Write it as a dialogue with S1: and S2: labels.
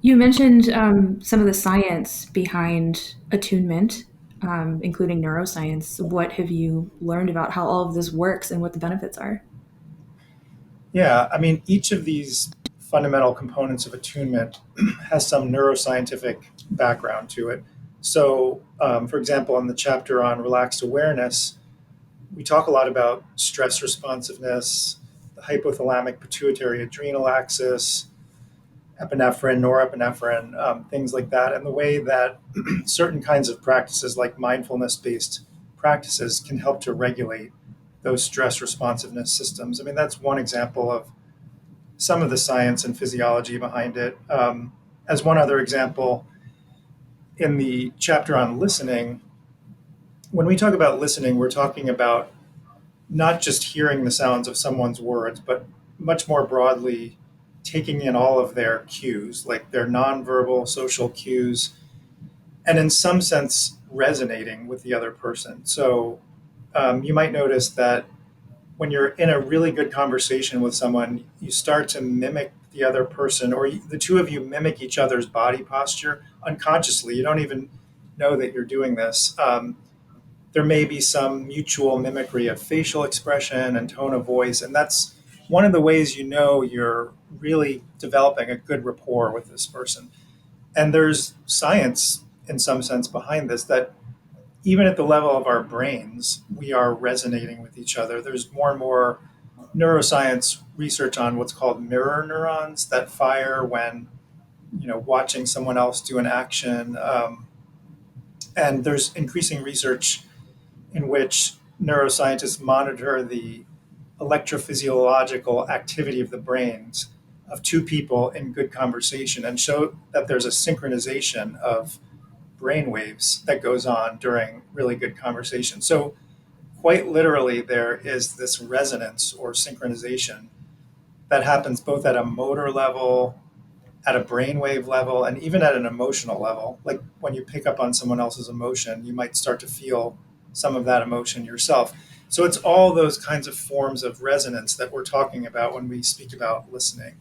S1: You mentioned some of the science behind attunement, including neuroscience. What have you learned about how all of this works and what the benefits are?
S2: Yeah, I mean, each of these fundamental components of attunement has some neuroscientific background to it. So, for example, in the chapter on relaxed awareness, we talk a lot about stress responsiveness, the hypothalamic pituitary adrenal axis, epinephrine, norepinephrine, things like that, and the way that certain kinds of practices, like mindfulness based practices, can help to regulate those stress responsiveness systems. I mean, that's one example of some of the science and physiology behind it. As one other example, in the chapter on listening, when we talk about listening, we're talking about not just hearing the sounds of someone's words, but much more broadly taking in all of their cues, like their nonverbal social cues, and in some sense resonating with the other person. So you might notice that when you're in a really good conversation with someone, you start to mimic the other person, or the two of you mimic each other's body posture unconsciously. You don't even know that you're doing this. There may be some mutual mimicry of facial expression and tone of voice, and that's one of the ways you know you're really developing a good rapport with this person. And there's science in some sense behind this that even at the level of our brains, we are resonating with each other. There's more and more neuroscience research on what's called mirror neurons that fire when watching someone else do an action, and there's increasing research in which neuroscientists monitor the electrophysiological activity of the brains of two people in good conversation and show that there's a synchronization of brain waves that goes on during really good conversation. So, quite literally, there is this resonance or synchronization that happens both at a motor level, at a brainwave level, and even at an emotional level. Like when you pick up on someone else's emotion, you might start to feel some of that emotion yourself. So, it's all those kinds of forms of resonance that we're talking about when we speak about listening.